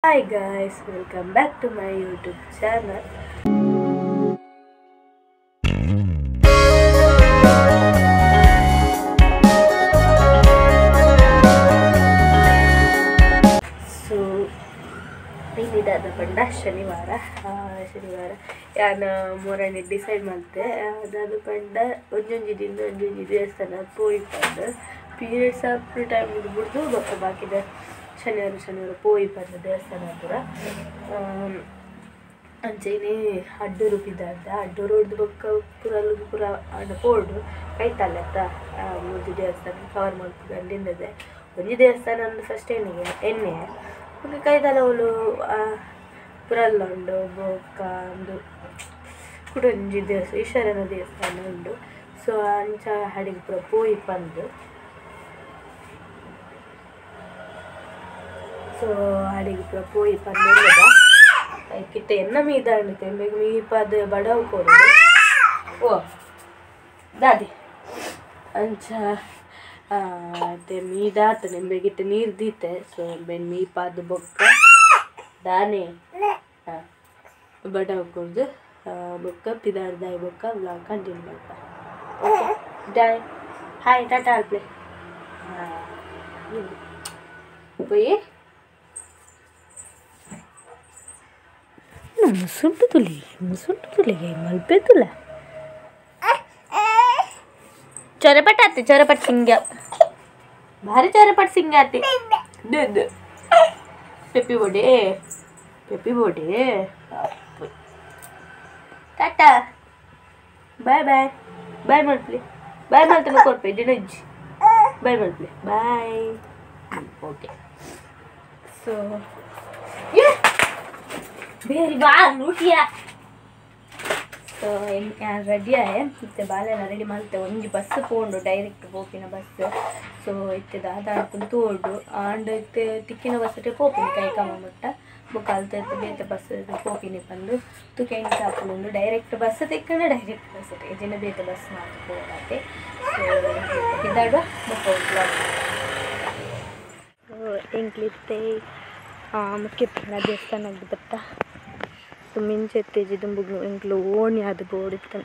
Hi guys, welcome back to my YouTube channel. So, ini dah ಪಂಡ ಶನಿವಾರ ಯಾನು ಮೂರನೇ ಡಿಸೈಡ್ ಮಾಡ್ತೆ ಅದು ಪಂಡ ಒಂಜೊಂಜಿ ದಿನ ಒಂಜೊಂಜಿ ದೇವಸ್ಥಾನ ಪೋಯಿಪಂಡು ಪೀರಿಯಡ್ಸ್ ಆಫ್ಟರ್ ಟೈಮ್ ಬಿಡ್ದು ಬಾಕಿದ ಶನಿವಾರ ಪೋಯಿ ಬಂದ ದೇವಸ್ಥಾನ ಪೂರ ಅಂಚೆನೆ ಅಡ್ಡು ರೂಪಿದಾದ ಅಡ್ಡು ರೋಡ್ ಬೊಕ್ಕ ಪೂರ ಅಣ್ಣ ಪೋಡು ಕೈತಲ್ಲತ್ತ ಮೂಜಿ ದೇವಸ್ಥಾನ ಕವರ್ ಮಾಡ್ಕೊಂಡು ಅಲ್ಲಿಂದದೆ ಒಂಜಿ ದೇವಸ್ಥಾನ ಅಂದ್ರೆ ಫಸ್ಟ್ ಎಣ್ಣೆ ಒಂದು ಕೈತಲ್ಲ ಅವಳು ಪುರಲ್ಲ ಉಂಡು ಬೊಕ್ಕ ಒಂದು ಕುಡೊಂಜಿ ದೇವಸ್ಥಾನ ಈಶ್ವರನ ದೇವಸ್ಥಾನ ಉಂಡು ಸೊ ಅಂಚ ಹಡಿಗೆ ಪೂರ ಪೋಯಿ ಬಂದು ಸೊ ಅಡಿಗೆ ಪೂರ ಪೋಯಿ ಪಂದ ಕಿಟ್ಟ ಎನ್ನ ಮೀದ ಅಣ್ಣಿತೆ ಮೀ ಪದ ಬಡವು ಕೊಡು ಓ ದಾದಿ ಅಂಚ ಅದೇ ಮೀದಾತ ನಿಂಬೆಗಿಟ್ಟು ನೀರು ದೀತೆ ಸೊ ಬೆನ್ ಮೀ ಪಾದ ಬೊಕ್ಕ ದಾನೆ ಬಡವು ಕೊಡ್ದು ಬೊಕ್ಕ ಪಿದಾರ್ದಾಯಿ ಬೊಕ್ಕ ವ್ಲಾಗ್ ಕಂಟಿನ್ಯೂ ಮಾಡ್ತಾ ಓಕೆ ಡಾಯ್ ಹಾಯ್ ಟಾಟಾ ಅಲ್ಪ್ಲೆ ಪೋಯಿ ಮುಸುಂಟು ತುಲಿ ಮಲ್ಪೆ ತುಲ ಚೊರಪಟ್ ಸಿಂಗ ಭಾರಿ ಚೊರಪಟ್ ಸಿಂಗ ಆತಿ ಪೆಪ್ಪಿ ಬೋಡೆ ಟಾಟಾ ಬಾಯ್ ಮಲ್ಪ್ಲಿ ಬಾಯ್ ಮಲ್ತನ ಕೊಡ್ಪೆ ದಿನಜ್ಜಿ ಬಾಯ್ ಮಲ್ಪ್ಲಿ ಬಾಯ್ ಓಕೆ ಸೊ ಬೇರೆ ಬಾ ಲೂಟಿಯಾ ಸೊ ರೆಡಿ ಆಯೆ ಇತ್ತೆ ಬಾಲೆಲ್ಲ ರೆಡಿ ಮಾಡ್ತೆ ಒಂಜಿ ಬಸ್ ಪೋಂಡು ಡೈರೆಕ್ಟ್ ಪೋಪಿನ ಬಸ್ ಸೊ ಇತ್ತೆ ದಾದ ಅನ್ಕೊಂಡು ತೋಡು ಆಂಡ್ ಇತ್ತೆ ತಿಕ್ಕಿನ ಬಸ್ ಪೋಪಿನ ಕೈಕಮ್ಮ ಮುಟ್ಟ ಬೊಕ್ಕ ಅಲ್ತ ಬೇತೆ ಬಸ್ ಪೋಪಿನಿ ಬಂದು ತುಕೆ ಎಂಟು ಹಾಕೊಂಡು ಡೈರೆಕ್ಟ್ ಬಸ್ ತಿಕ್ಕಂಡು ಡೈರೆಕ್ಟ್ ಬಸ್ ದಿನ ಬೇತೆ ಬಸ್ ಮಾಡಿ ಹೋಗತ್ತೆ ಸೊ ಇದ್ದಾಡುವ ಬೊಕ್ಕ ಎಂಕ್ಲಿತ್ತೆ ಮುಖ್ಯ ಪ್ರಾಣ ದೇವಸ್ಥಾನ ಬತ್ತ ಸೊ ಮಿಂಚೆ ಎತ್ತೇಜಿ ದುಂಬುಗ್ಲು ಎಂಕ್ಲು ಓಣಿ ಅದು ಬೋರ್ಡ್ ಇತ್ತು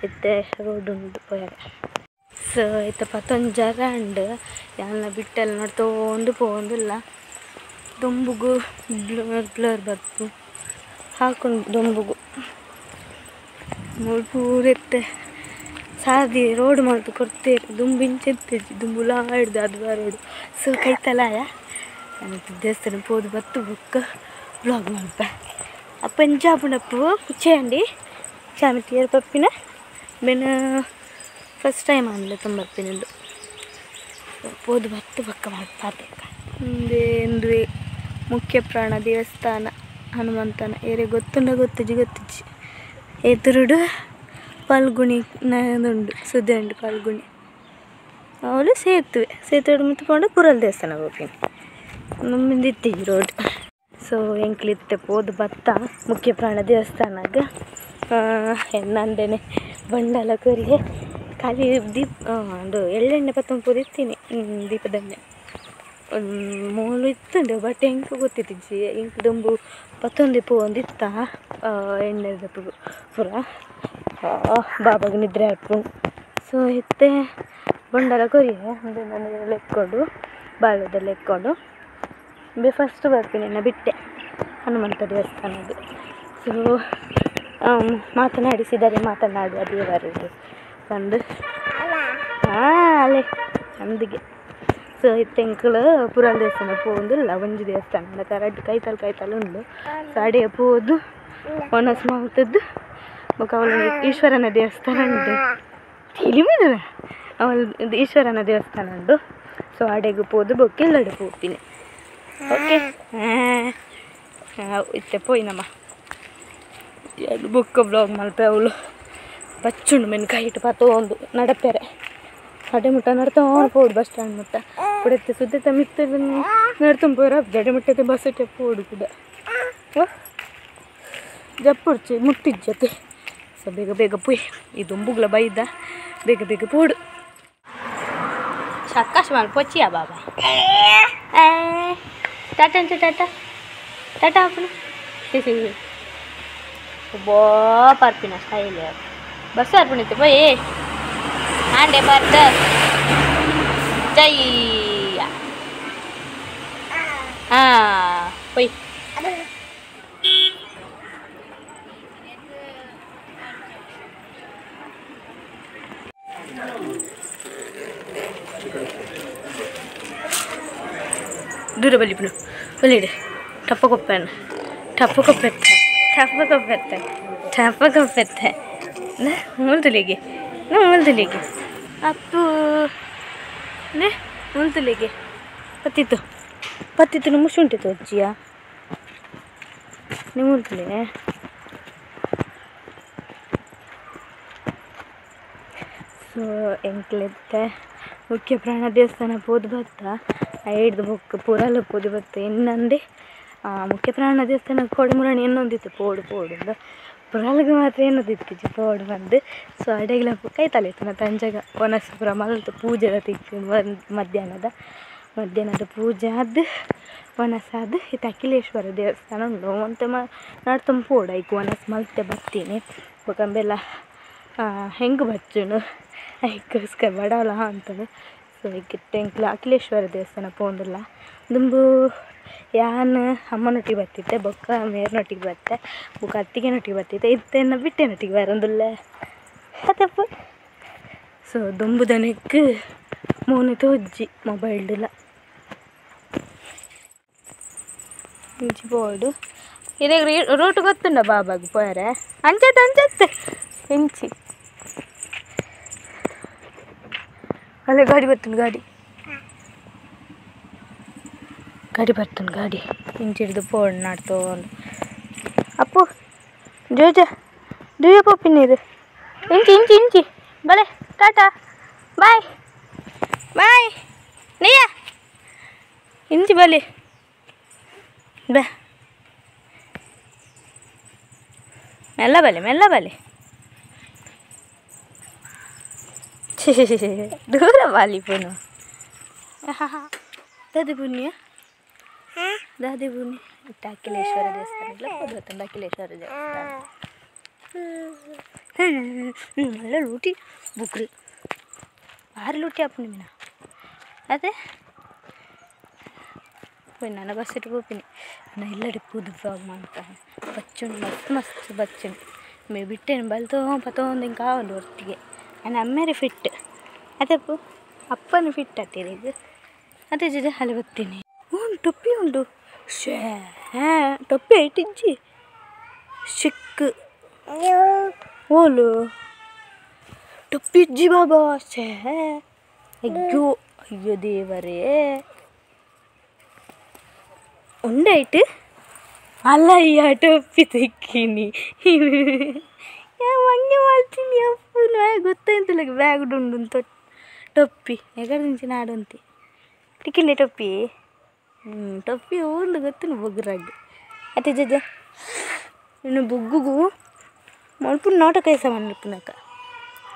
ಎತ್ತೆ ರೋಡ್ ಉಂಟು ಪೋಯಾಗ ಸೊ ಇತ್ತ ಪತ್ತೊಂದು ಜರ ಉಂಡು ಎಲ್ಲ ಬಿಟ್ಟೆಲ್ಲ ನೋಡ್ತೊಂದು ಪೋಂದಿಲ್ಲ ದುಂಬುಗು ಬ್ಲರ್ ಬರ್ತು ಹಾಕೊಂಡು ದುಂಬುಗು ಪೂರೆತ್ತೆ ಸಾದಿ ರೋಡ್ ಮಾಡ್ತು ಕೊಡ್ತೇವೆ ದುಂಬಿಂಚೆ ಎತ್ತೇಜಿ ದುಂಬುಲ ಹಿಡ್ದು ಅದು ರೋಡು ಸೊ ಕೈತಲಾಯ ದೇವಸ್ಥಾನ ಪೋದು ಬತ್ತು ಬುಕ್ಕ ಬ್ಲಾಗ್ ಮಾಡ್ಪ ಪಂಜಾಬುನಪ್ಪು చేయండి చామితీయర్ పప్పిన నేను ಫಸ್ಟ್ ಟೈಮ್ ಆಮೇಲೆ ತುಂಬ ಬರ್ತೀನಿಂದು ಪೋದು ಬತ್ತು ಪಕ್ಕ ಮಾಡ್ತಾರೆ ಒಂದು ಮುಖ್ಯ ಪ್ರಾಣ ದೇವಸ್ಥಾನ ಹನುಮಂತನ ಏರೆ ಗೊತ್ತಿಜ್ಜಿ ಎದುರುಡು ಪಾಲ್ಗುಣಿ ಉಂಡು ಸುದ್ದಿ ಉಂಡು ಪಾಲ್ಗುಣಿ ಅವಳು ಸೇತುವೆ ಮುತ್ಕೊಂಡು ಪುರಲ್ ದೇವಸ್ಥಾನ ಹೋಗ್ತೀನಿ ಮುಂದಿತ್ತೀವಿ ರೋಡ್ ಸೊ ಎಂಕ್ಲಿತ್ತೆ ಪೋದು ಬತ್ತ ಮುಖ್ಯ ಪ್ರಾಣ ದೇವಸ್ಥಾನಾಗ ಎನ್ನಂದೇನೆ ಬಂಡಲ ಕೊರಿಗೆ ಖಾಲಿ ಒಂದು ಎಳ್ಳೆಣ್ಣೆ ಪತ್ತೊಂದು ಪೋದು ಇತ್ತೀನಿ ದೀಪದಣ್ಣೆ ಮೂಲು ಇತ್ತುಂಡು ಬಟ್ ಎಂಕ್ ಗೊತ್ತಿತ್ತಿಜ್ಜಿ ಎಂಕ್ ದುಂಬು ಪತ್ತೊಂದು ಪೋಂದು ಇತ್ತ ಎಣ್ಣೆದ ಪುರ ಬಾಬಾಗ ನಿದ್ರೆ ಹಾಕೊಂಡು ಸೊ ಇತ್ತೆ ಬಂಡಲ ಕೊರಿಗೆ ಒಂದು ನನಗೆಲ್ಲ ಎಕ್ಕೊಂಡು ಬಾಳದಲ್ಲಿ ಎಕ್ಕೊಂಡು ಫಸ್ಟ್ ಬರ್ತೀನಿ ಬಿಟ್ಟೆ ಹನುಮಂತ ದೇವಸ್ಥಾನದ್ದು ಸೊ ಮಾತನಾಡುವ ದೇವರದ್ದು ಬಂದು ಅಲ್ಲೇ ನಮ್ದಿಗೆ ಸೊ ಇತ್ತೆಂಕಲು ಪುರಾಣ ದೇವಸ್ಥಾನ ಪೋಂದಿಲ್ಲ ಒಂಜಿ ದೇವಸ್ಥಾನ ಕರೆಕ್ಟ್ ಕೈತಲ್ ಉಂಡು ಸೊ ಅಡೆ ಪೋದು ಒನಸ್ ಮಾಲ್ತದ್ದು ಬೊಕ್ಕ ಅವಳ ಈಶ್ವರನ ದೇವಸ್ಥಾನ ಉಂಡು ತಿಳಿಮಿನ ಅವಳ ಈಶ್ವರನ ದೇವಸ್ಥಾನ ಉಂಡು ಸೊ ಅಡೆಗೆ ಪೋದು ಬೊಕ್ಕ ಎಲ್ಲಡೆ ಪೋತೀನಿ ಓಕೆ ಇತ್ತೆ ಪೋಯ್ನಮ್ಮ ಎರಡು ಬುಕ್ಕ ಬ್ಲಾಗ್ ಮಲ್ಪೆ ಅವಳು ಬಚ್ಚುಂಡು ಮೆನ್ ಕೈ ಇಟ್ಟು ಪತ್ತೊಂದು ನಡಪೆರೆ ಅಡೆ ಮುಟ್ಟ ನಡ್ತೊಂಡು ಪೋಡು ಬಸ್ ಸ್ಟ್ಯಾಂಡ್ ಮುಟ್ಟ ಪುಡತ್ತೆ ಸುದ್ದಿ ಮಿತ್ತ ನಡ್ತೊಂಬೋರ ಜಡೆ ಮುಟ್ಟತೆ ಬಸ್ ಇಟ್ಟೆ ಪೋಡು ಕೂಡ ಜಪ್ಪುಡ್ಚಿ ಮುಟ್ಟಿಜ್ಜತೆ ಸೊ ಬೇಗ ಪೋಯ್ ಇದು ದುಂಬುಗ್ಲ ಬೈದ ಬೇಗ ಪೋಡು ಚಕ್ಕಾಶ್ ಮಾಡಿ ಪೊಚ್ಚಿಯಾ ಬಾಬಾ ಟಾಟಾ ಅಂತ ಟಾಟಾ ಟಾಟಾ ಹಾಪನು ಬಾ ಪಾರ್ಪಿನ ಸ್ಟೈಲ್ ಬಸ್ ಹಾರ್ಪಣಿತ್ತು ಬೈ ಆಂಡೆ ಬರ್ತ ಜೈಯ ಹಾಂ ಬೈ ದೂರ ಬಲಿಪನು ಬಲಿಡೆ ಟಪ್ಪಕೊಪ್ಪೆನು ಟಪ್ಪಕೊಪ್ಪೆತ್ತೆ ಟಪ್ಪಕೊಪ್ಪೆತ್ತೆ ಟಪ್ಪಕೊಪ್ಪೆತ್ತೆ ಮುಲ್ತುಲಿಗೆ ಮುಲ್ತುಲಿಗೆ ಅಪ್ಪು ನೇ ಮುಲ್ತುಲಿಗೆ ಪತ್ತಿತ್ತು ಪತ್ತಿತ್ತು ಮುಸುಂಟಿತ್ತು ಅಜ್ಜಿಯ ನೀವು ಮುಲ್ತುಲಿ ಸೊ ಎಂಕ್ಲೆತ್ತೆ ಮುಖ್ಯ ಪ್ರಾಣ ದೇವಸ್ಥಾನ ಪೋದು ಬತ್ತ ಐಡ್ದು ಬುಕ್ ಪೂರಲ್ಲ ಪೋದು ಬತ್ತ ಇನ್ನಂದೆ ಮುಖ್ಯ ಪ್ರಾಣ ದೇವಸ್ಥಾನ ಕೊಡಮುರಾಣಿ ಇನ್ನೊಂದಿತ್ತು ಪೋಡು ಪೋಡು ಪುರಲ್ಗೆ ಮಾತ್ರ ಏನೋದಿತ್ತು ಪೋಡು ಬಂದು ಸೊ ಅಡೆಗ್ಲ ಕೈ ತಲೆತನ ತಂಜಾಗ ಒನಸ್ಪುರ ಮಲ್ತು ಪೂಜೆದ ತಿಕ್ಕು ಮಧ್ಯಾಹ್ನದ ಪೂಜೆ ಅದು ಒನಸಾದ ಇದು ಅಖಿಲೇಶ್ವರ ದೇವಸ್ಥಾನ ಉಂಟು ಅಂತ ನಡ್ತಂದು ಪೋಡು ಐಕು ಒನಸ್ ಮಲ್ತೆ ಬರ್ತೀನಿ ಬೊಕಂಬೆಲ್ಲ ಹೆಂಗೆ ಬಚ್ಚುನು ಐಕೋಸ್ಕರ ಬಡವಲ್ಲ ಅಂತಂದು ಸೊ ಈಗ ಟೆಂಕ್ಲ ಅಖಿಲೇಶ್ವರ ದೇವಸ್ಥಾನ ಪೋಂದಿಲ್ಲ ದುಂಬು ಯಾನು ಅಮ್ಮನೊಟ್ಟಿಗೆ ಬರ್ತಿದ್ದೆ ಬೊಕ್ಕ ಮೇರ್ನೊಟ್ಟಿಗೆ ಬರ್ತೆ ಬೊಕ್ಕ ಅತ್ತಿಗೆನೊಟ್ಟಿಗೆ ಬರ್ತಿದ್ದೆ ಇತ್ತೇನ ಬಿಟ್ಟೆನೊಟ್ಟಿಗೆ ಬರೋದಿಲ್ಲ ಅದಪ್ಪ ಸೊ ದುಂಬುದನಕ್ಕೆ ಮೂನೆ ತೋಜ್ಜಿ ಮೊಬೈಲ್ಡಿಲ್ಲ ಇಂಚಿ ಬೋರ್ಡು ಇದಾಗ ರೂಟ್ ಗೊತ್ತುಂಡ ಬಾಬಾಗ ಪೋರೆ ಅಂಚತ್ತೆ ಇಂಚಿ ಅಲ್ಲೇ ಗಾಡಿ ಬರ್ತುಂಡು ಗಾಡಿ ಬರ್ತುಂಡು ಗಾಡಿ ಇಂಚಿಡ್ದು ಪೋಡ್ ನಾಡ್ತೋಂಡು ಅಪ್ಪು ಜೋಜ ದುಯ್ಯ ಪಪ್ಪಿ ನೀರು ಇಂಚಿ ಬಲೆ ಟಾಟಾ ಬಾಯ್ ನೀಯ ಇಂಚಿ ಬಲಿ ಬಾ ಮೆಲ್ಲ ಬಲೆ ದೂರ ಬಾಲಿ ಪುನು ದಾದಿ ಪುಣ್ಯ ಅಖಿಲೇಶ್ವರ ದೇವಸ್ಥಾನ ಗೊತ್ತುಂಟು ಅಖಿಲೇಶ್ವರ ದೇವಸ್ಥಾನ ಮళ్ళీ ಲೂಟಿ ಬುಕ್ರಿ ಭಾರಿ ಲೂಟಿ ಆಪು ನಿಮ್ನ ಅದೇ పోయి నాన్న బస్ ఇటు పోపిని నా ఇల్లడి పూదు ఫ్రాగ్ ಮಾಡ್ತಾನೆ ಬಚ್ಚುಂಡು ಮಸ್ತ್ ಬಚ್ಚುಂಡು ಮೇ ಬಿಟ್ಟೇನು ಪತೊಂದು ಹಿಂಗೆ ಕಾವಲು ಒಟ್ಟಿಗೆ ನನ್ನ ಅಮ್ಮೇರೆ ಫಿಟ್ ಅದಪ್ಪು ಅಪ್ಪನ ಫಿಟ್ ಆಗ್ತೀರಿ ಇದು ಅದೇ ಜೊತೆ ಅಲ್ಲಿ ಬರ್ತೀನಿ ಟೊಪ್ಪಿ ಉಂಟು ಶೇ ಟೊಪ್ಪಿ ಇಟ್ಟಿಜ್ಜಿ ಚಿಕ್ಕ ಓಲು ಟೊಪ್ಪಿ ಇಜ್ಜಿ ಬಾಬಾ ಶೇ ಅಯ್ಯೋ ದೇವರೇ ಉಂಡಾಯ್ತು ಅಲ್ಲಯ್ಯ ಟೊಪ್ಪಿ ತಿಕ್ಕಿನಿ ಹಂಗೆ ಮಾಡ್ತೀನಿ ಅಪ್ಪು ಗೊತ್ತಾಯ್ತಲ್ಲ ಬ್ಯಾಗ್ ಉಂಡು ಟೊಪ್ಪಿ ಎಗರ నుంచి ನಾಡಂತಿ ಟಿಕ್ಕಿಲ್ಲ ಟೊಪ್ಪಿ ಟೊಪ್ಪಿ ಒಂದು ಗೊತ್ತು ಬೊಗ್ರಾಗಿ ಅತ್ತೆ ಜಜ್ಜ ಇನ್ನು ಬೊಗ್ಗುಗೂ ಮಲ್ಪು ನಾಟ ಕೈಸ ಮನ್ಪುನಕ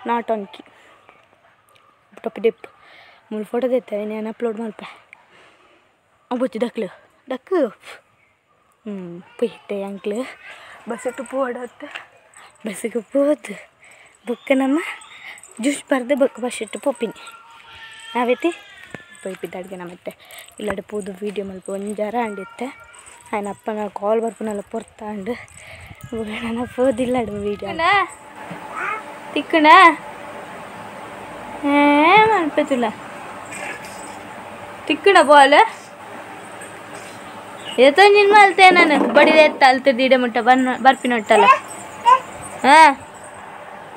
ನಾಟೊಂಕಿ ಟೊಪ್ಪಿ ಡೆಪ್ಪು ಮೂರು ಫೋಟೋ ತೆತ್ತವೆ ನಾನು ಅಪ್ಲೋಡ್ ಮಲ್ಪ ಬೊಚ್ಚು ಡಕ್ಕು ಪೋಯ್ತೆ ಅಂಕ್ಲು ಬಸ್ಸಟ್ಟು ಪೋಡತ್ತೆ ಬಸ್ಸಿಗೆ ಪೋದು ಬೊಕ್ಕ ನಮ್ಮ ಜ್ಯೂಸ್ ಬರ್ದೆ ಬೊಕ್ಕ ಬಸ್ಸಟ್ಟು ಪೋಪಿನಿ ನಾವೈತಿ ಪೈಪಿದ್ದ ಅಡುಗೆ ಮತ್ತೆ ಇಲ್ಲಡೆ ಪೋದು ವೀಡಿಯೋ ಮಲ್ಪ ಒಂಜಾರ ಅಂಡಿತ್ತೆ ఆయన ಅಪ್ಪನ ಕಾಲ್ ಬರ್ಪುನಲ್ಲ ಪೊರ್ತಾಂಡು ನಾನು ಪೋದಿಲ್ಲಡು ವೀಡಿಯೋ ತಿಕ್ಕಣ ಮಲ್ಪತಿಲ್ಲ ತಿಕ್ಕಣ ಬಾಲ್ ಎತ್ತೋ ನಿನ್ನ ಮಲ್ತೆ ನಾನು ಬಡಿದೆ ಎತ್ತ ಅಲ್ತದ್ದು ಇಡೆ ಮುಟ್ಟ ಬರ್ಪಿನೊಟ್ಟಲ್ಲ ಹಾಂ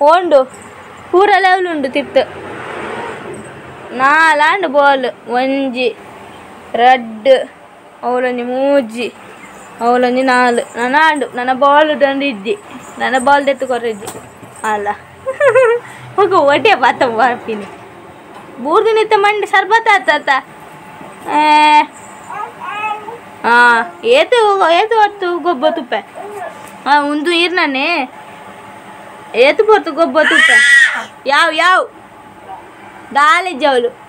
ಓಂಡು ಪೂರ ಲೆವೆಲ್ ಉಂಡು ತಿತ್ತು ನಾಲಾಂಡು ಬಾಲ್ ಒಂಜಿ ರೆಡ್ ಅವಳೊಂಜಿ ಮೂಜಿ ಅವಳೊಂಜಿ ನಾಲು ನನ್ನ ಆಂಡು ನನ್ನ ಬಾಲ್ ತಂದು ಇದ್ದಿ ನನ್ನ ಬಾಲ್ ತೆತ್ತು ಕೊರಜ್ಜಿ ಅಲ್ಲ ಹೋಗ ಒಟ್ಟೆ ಪಾತ ಬರ್ಪಿನಿ ಬೂರ್ದು ನಿತ್ತ ಮಂಡಿ ಸರ್ಬತ್ತ ಆತ ಹಾಂ ಏತು ಹೊತ್ತು ಗೊಬ್ಬ ತುಪ್ಪ ಹಾಂ ಒಂದು ಇರ್ನೇ ಏತು ಬರ್ತು ಗೊಬ್ಬ ತುಪ್ಪ ಯಾವ ದಾಲಿಜ್ಜ ಅವಳು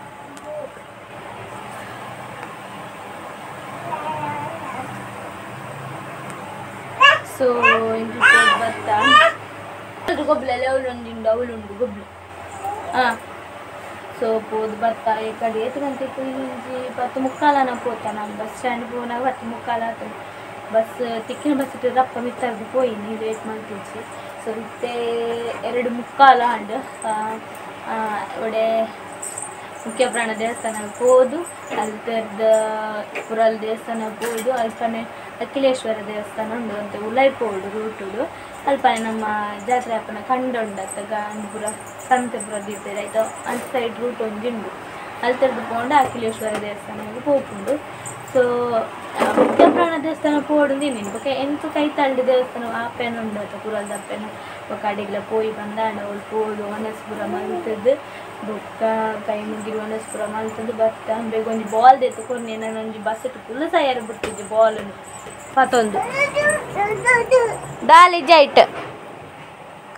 ಸೊ ಇಂಟ್ಲು ಬರ್ತಾ ಅದು ಗೊಬ್ಬಲೆಲ್ಲ ಅವಳುಂಡು ಗೊಬ್ಬಲು ಹಾಂ ಸೊ ಪೋದು ಬರ್ತಾ ಈ ಕಡೆ 8 ಗಂಟೆಗೆ ಇಂಜಿ 10:15 ಪೋತ ನಾನು ಬಸ್ ಸ್ಟ್ಯಾಂಡ್ ಪೋನಾಗ 10:15 ಆಯ್ತು ಬಸ್ ತಿಕ್ಕಿನ ಬಸ್ ಇಟ್ಟು ರಪ್ಪ ಮಿತ್ತರ್ದು ಪೋಯಿನಿ ವೇಟ್ ಮಾಡ್ತಿದ್ವಿ ಸೊ ಮತ್ತೆ 2:15 ಹಂಡು ಒಡೆ ಮುಖ್ಯ ಪ್ರಾಣ ದೇವಸ್ಥಾನಕ್ಕೆ ಹೋದು ಅಲ್ತರ್ದ ಪುರಲ್ ದೇವಸ್ಥಾನಕ್ಕೆ ಹೋದು ಅಲ್ಪನೆ ಅಖಿಲೇಶ್ವರ ದೇವಸ್ಥಾನ ಉಂಡು ಅಂತ ಉಲೈಪೋಡು ರೂಟುಡು ಅಲ್ಪನೆ ನಮ್ಮ ಜಾತ್ರೆ ಅಪ್ಪನ ಕಂಡುಂಡತ್ತ ಗಾಂಧಿಪುರ ಸಂತೆಪುರ ದೀಪೇರು ಆಯಿತು ಅಂತ ಸೈಡ್ ರೂಟ್ ಒಂದುಂಡು ಅಲ್ತರ್ದು ಪೋಂಡು ಅಖಿಲೇಶ್ವರ ದೇವಸ್ಥಾನಕ್ಕೆ ಹೋಗ್ಕೊಂಡು ಸೊ ಮುಖ್ಯ ಪ್ರಾಣ ದೇವಸ್ಥಾನ ಪೋಡು ನೀನು ಬೊಕ್ಕ ಎಂಟು ಕೈತಾಳ್ದು ದೇವಸ್ಥಾನ ಆಪೆನ ಉಂಡು ಆಯ್ತು ಪುರಲ್ದ ಅಪ್ಪೆನ ಬೊಕ್ಕ ಅಡಿಗೆಲ್ಲ ಪೋಯಿ ಬಂದಾಂಡ ಅವಳು ಪೋದು ವನಸ್ಪುರ ಮಲ್ತದ್ದು ಬೊಕ್ಕ ಕೈ ಮುಗಿರು ವನಸ್ಪುರ ಮಲ್ತದ್ದು ಬತ್ತ ಬೇಗ ಒಂಜಿ ಬಾಲ್ ತೆತ್ತುಕೊಂಡು ನಾನು ಒಂಜಿ ಬಸ್ ಇಟ್ಟು ಫುಲ್ ತಯಾರು ಬಿಡ್ತಿದ್ದೆ ಬಾಲನ್ನು ಮತ್ತೊಂದು ದಾಲಿ ಜೈಟ್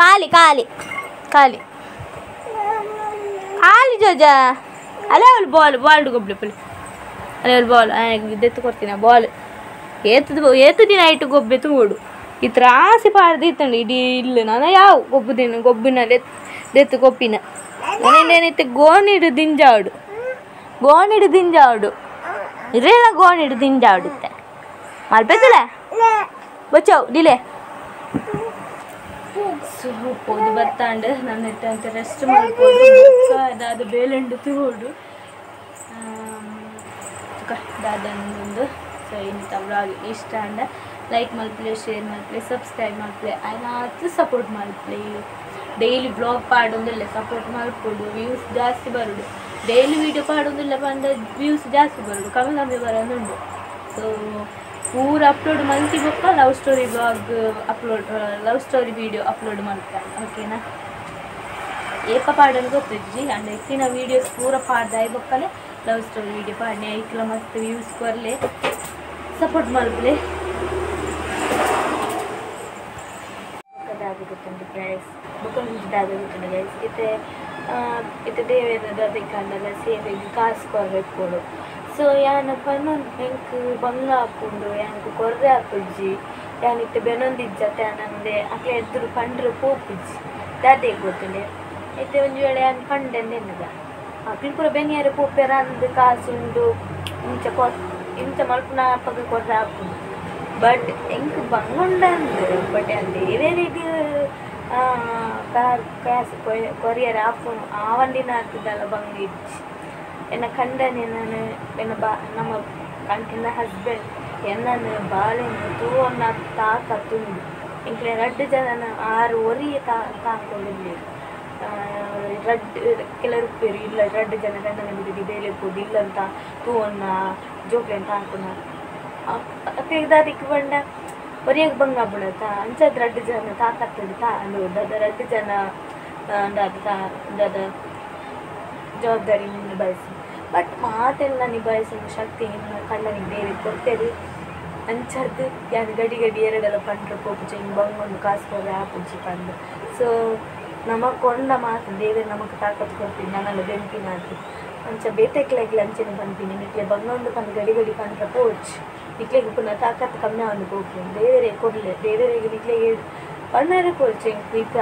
ಖಾಲಿ ಖಾಲಿ ಖಾಲಿ ಖಾಲಿ ಜೋಜ ಅಲ್ಲೇ ಅವಳು ಬಾಲ್ ಗೊಬ್ಬಳು ಪುಲ್ ಅಲ್ಲೇ ಅವಳು ಬಾಲ್ ಇದೆತ್ತು ಕೊಡ್ತೀನಿ ಬಾಲ್ ಏತದಿನ ಐಟು ಗೊಬ್ಬೆ ತೂಡು ಈ ತ್ರಾಸಿ ಪಾಡ್ದು ಇತ್ತಂಡು ಇಡೀ ಇಲ್ಲ ನಾನು ಯಾವ ಗೊಬ್ಬಿನ ದೆತ್ತು ಕೊಪ್ಪಿನ ನಾನೇನೇನೈತೆ ಗೋಣಿಡು ದಿಂಜಾಡು ಇರೆಲ್ಲ ಗೋಣಿಡು ದಿಂಜಾಡುತ್ತೆ ಮಲ್ಪೆತ್ತಲ್ಲ ಬಚ್ಚವು ಡಿಲೇ ಸೊ ಹೋದು ಬರ್ತಾಂಡು ನನ್ನ ಇಟ್ಟಂತೆ ರೆಸ್ಟ್ ಮಾಡ್ಬೋದು ಅದಾದ ಬೇಲೆಂಡು ತೂಡು ದಾದೊಂದು ಸೊ ಇಂಥ ವ್ಲಾಗ್ ಇಷ್ಟ ಅಂಡ ಲೈಕ್ ಮಲ್ಪಲೆ ಶೇರ್ ಮಲ್ಪಲೆ ಸಬ್ಸ್ಕ್ರೈಬ್ ಮಲ್ಪಲೆ ಆಯ್ತು ಸಪೋರ್ಟ್ ಮಲ್ಪಲೆ ಡೈಲಿ ಬ್ಲಾಗ್ ಪಾಡೊಂದಿಲ್ಲ ಸಪೋರ್ಟ್ ಮಾಡ್ಕೊಡು ವ್ಯೂಸ್ ಜಾಸ್ತಿ ಬರೋದು ಡೈಲಿ ವೀಡಿಯೋ ಪಾಡೊಂದಿಲ್ಲ ಬಂದ ವ್ಯೂಸ್ ಜಾಸ್ತಿ ಬರೋದು ಕಮ್ಮಿ ಬರೋದುಂಟು ಸೊ ಪೂರ ಅಪ್ಲೋಡ್ ಮಂತಿ ಬೊಕ್ಕ love story blog love story video upload ಮಾಡ್ತಾರೆ ಓಕೆನಾ ಏಪ ಪಾಡಲು ಗೊತ್ತಿಜ್ಜಿ ಅಂಡ್ ಎತ್ತಿನ ವೀಡಿಯೋಸ್ ಪೂರ ಪಾಡ್ದಾಯಿ ಬೊಕ್ಕಲೆ ಲವ್ ಸ್ಟೋರಿ ವೀಡಿಯೋ ಪಾಡ್ನೆ ಐಕ್ಲ ಮತ್ತು ವ್ಯೂಸ್ ಕೊರಲೆ ಸಪೋರ್ಟ್ ಮಲ್ಪಲೆ ಗೊತ್ತುಂಟು ಪ್ರೈಸ್ ಬುಕ್ಕೊಂದು ಗೊತ್ತುಂಟು ಗೈಸ್ ಇತ್ತೆ ದೇವೇರದ ಬೇಕಂಡಲ್ಲ ಸೇವೆಗೆ ಕಾಸು ಕೊರಬೇಕು ಸೊ ಯಾನಪ್ಪ ಎಂಕ್ ಬಂಗ ಹಾಕೊಂಡು ಯಾನಕ್ಕೆ ಕೊರ್ರೆ ಹಾಕುಜ್ಜಿ ಯಾನಿತ್ತೆ ಬೆನೊಂದಿಜ್ಜತೆ ನಂದೆ ಅಕ್ಲೆ ಎದುರು ಪಂಡ್ರೆ ಪೋಪುಜ್ಜಿ ದಾದೆ ಗೊತ್ತುಂಡೆ ಐತೆ ಒಂದು ವೇಳೆ ಯಾನ್ ಪಂಡೆಂದು ಎನ್ನದ ಅಕ್ಲಿ ಪೂರ ಬೆನಿಯಾರೆ ಪೋಪೆರ ಅಂದು ಕಾಸುಂಡು ಇಂಚ ಮಲ್ಪನ ಪಗ ಕೊರ್ರೆ ಹಾಕುದು ಬಟ್ ಎಂಕ್ ಬಂಗುಂಡಂದು ಬಟ್ ಬೇರೆ ರೀತಿ ಕಾಸು ಕೊರಿಯರ್ ಹಾಕೊಂಡು ಆ ಒಂದಿನ ಹಾಕಿದ್ದಲ್ಲ ಬಂಗ ಇಜ್ಜಿ ಎನ್ನ ಕಂಡನೆ ನಾನು ನಮ್ಮ ಕಂಟಿನ ಹಸ್ಬೆಂಡ್ ಎನ್ನನ್ನು ಬಾಳೆನ್ನು ತೂವನ್ನ ತಾಕತ್ತುಂಡು ಇಂಕ್ಲೆ 2 ಜನ 6 ಒರಿ ತಾಕೊಂಡಿಲ್ಲ ಕೆಲವರು ಪೇರು ಇಲ್ಲ 2 ಜನ ಗಂಡನ ಬಿಡಿ ಬೇಲೆ ಕೊಡಿ ಇಲ್ಲಂತ ತೂವನ್ನ ಜೋಕ್ಲೆನ್ ತಾಕೊಂಡು ಅಕ್ಕಿಗೆ ಬಂಡ ಒರಿಯಾಗ ಬಂಗ ಬಿಡತ್ತ ಅಂಚದ 2 ಜನ ತಾಕತ್ತದು ಅಂದದ 2 ಜನ ದಾದ ಜವಾಬ್ದಾರಿ ನಿಭಾಯಿಸಿ ಬಟ್ ಮಾತೆಲ್ಲ ನಿಭಾಯಿಸುವ ಶಕ್ತಿ ನಿಮ್ಮ ಕಣ್ಣನಿಗೆ ಬೇರೆ ಕೊಡ್ತೇವೆ ಅಂಚದ್ದು ಯಾರು ಗಡಿ ಎರಡೆಲ್ಲ ಪಂಡ್ರೆ ಪೋಪುಜಿ ಹಿಂಗೆ ಬಂಗೊಂಡು ಕಾಸು ಕೊಡ್ರೆ ಆಪುಜಿ ಪಂಡು ಸೊ ನಮಗೆ ಕೊಂಡ ಮಾತು ದೇವರೇ ನಮಗೆ ತಾಕತ್ತು ಕೊಡ್ತೀನಿ ನಾನೆಲ್ಲ ಬೆಂಪಿನ ಹಾಕಿ ಅಂಚ ಬೇತೆಕ್ಲಾಗ್ಲಿ ಅಂಚೆನೆ ಬಂತೀನಿ ನಿಕ್ಲೆ ಬಂಗೊಂಡು ಪಂದು ಗಡಿ ಪಂಡ್ರೆ ಪೋಚ್ ನಿಕ್ಲೆಗೆ ಪುನಃ ತಾಕತ್ತು ಕಮ್ಮಿ ಆಗಿ ಹೋಗ್ತೀನಿ ದೇವರೇ ಕೊಡಲೆ ದೇವರಿಗೆ ನಿಕ್ಲೆಗೆ ಪಣ್ಣರೇ ಕೊಡ್ಚಿ ಈಗ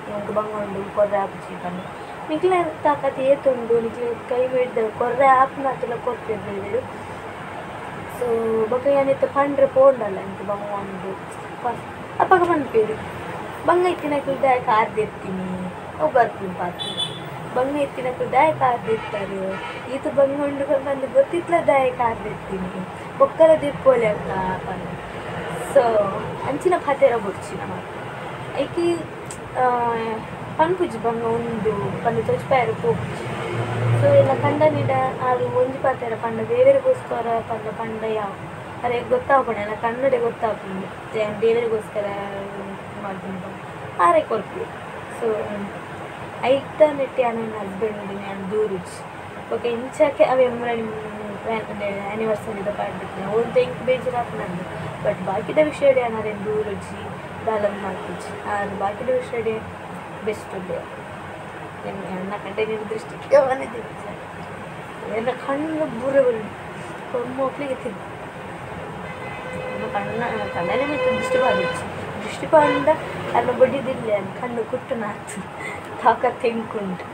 ನಿಮ್ಗೆ ಬಂಗೊಂಡು ಕೊಡ್ರೆ ಆಪುಜಿ ಪಂಡು ನಿಕ್ಲೆ ತಾಕತ್ತು ಏತುಂಡು ನಿಕ್ಲೆ ಕೈ ಬಿಡ್ದ ಕೊರ್ರೆ ಆಪ್ನಾತೆಲ್ಲ ಕೊಡ್ತಿದ್ದೇವೆ ಸೊ ಬೊಕ್ಕ ಏನಿತ್ತು ಪಂಡ್ರೆ ಪೋಂಡಲ್ಲ ಇಂಕ ಬಂಗೊಂಡು ಅಪ್ಪಗ ಬಂದ್ಪೇರು ಬಂಗ ಇತ್ತಿನಕ್ಕೆ ದಾಯಕ ಆರ್ದಿರ್ತೀನಿ ಅವು ಬರ್ತೀನಿ ಪಾತ್ರ ಬಂಗ ಇತ್ತಿನಕ್ಕೆ ದಾಯಕ ಆರ್ದಿರ್ತಾರೆ ಈತ ಬಂಗೊಂಡು ಬಂದು ಗೊತ್ತಿತ್ತಲ ದಾಯಕ ಆರ್ದಿರ್ತೀನಿ ಬೊಕ್ಕಲ ದಿಪ್ಪೋಲೆ ಅಂತ ಪಂಡು ಸೊ ಅಂಚಿನ ಪಾತೆರ ಬುಡ್ಚಿ ನಮ್ಮ ಐಕಿ ಪನ್ಪುಜಿ ಬಂಗ ಒಂದು ಪಂದು ತೊಚ್ಪಾಯರು ಪೋಪುಜಿ ಸೊ ಎಲ್ಲ ಕಂಡನಿಡ ಅದು ಒಂಜಿ ಪಾತೆರ ಪಂಡ ದೇವರಿಗೋಸ್ಕರ ಪಂಡ ಯಾವ ಅದೇ ಗೊತ್ತಾಗ್ಬೋಣ ಎಲ್ಲ ಕನ್ನಡ ಗೊತ್ತಾಗ್ಬೋದು ದೇವರಿಗೋಸ್ಕರ ಮಾಡ್ತೀನಿ ಆರೆ ಕೊಡ್ತೀವಿ ಸೊ ಐತ ನೆಟ್ಟಿ ನನ್ನ ಹಸ್ಬೆಂಡ್ ನಾನು ದೂರುಜಿ ಓಕೆ ಇಂಚಕ್ಕೆ ಅವು ಎಮ್ಮರಡಿ ಆ್ಯನಿವರ್ಸರಿದ ಪಾಡ್ಬಿಟ್ಟು ಒಂದು ಇಂಕ್ ಬೇಜಾರು ನಂದು ಬಟ್ ಬಾಕಿದ ವಿಷಯ ಏನಾರೇನು ದೂರುಜಿ ದಾಲನ್ ಮಾಡ್ತಿಜಿ ಅದು ಬಾಕಿದ ವಿಷಯ ಬೆಸ್ಟ್ ಇದೆ ನನ್ನ ಕಂಡೆ ನಿರ್ದಿಷ್ಟ ಬಂದಿದ್ದೀವಿ ಎಲ್ಲ ಕಣ್ಣು ಬೂರಗಳು ಮಕ್ಕಳಿಗೆ ತಿಂದು ಕಣ್ಣಲ್ಲೇ ಮತ್ತೆ ದೃಷ್ಟಿ ಬಾರಿಚ್ಚಿ ದೃಷ್ಟಿ ಪಂಡ ಅನ್ನ ಬಡಿದಿಲ್ಲ ಕಣ್ಣು ಕುಟ್ಟು ನಾಚು ತಾಕ ತೆಂಕುಂಡು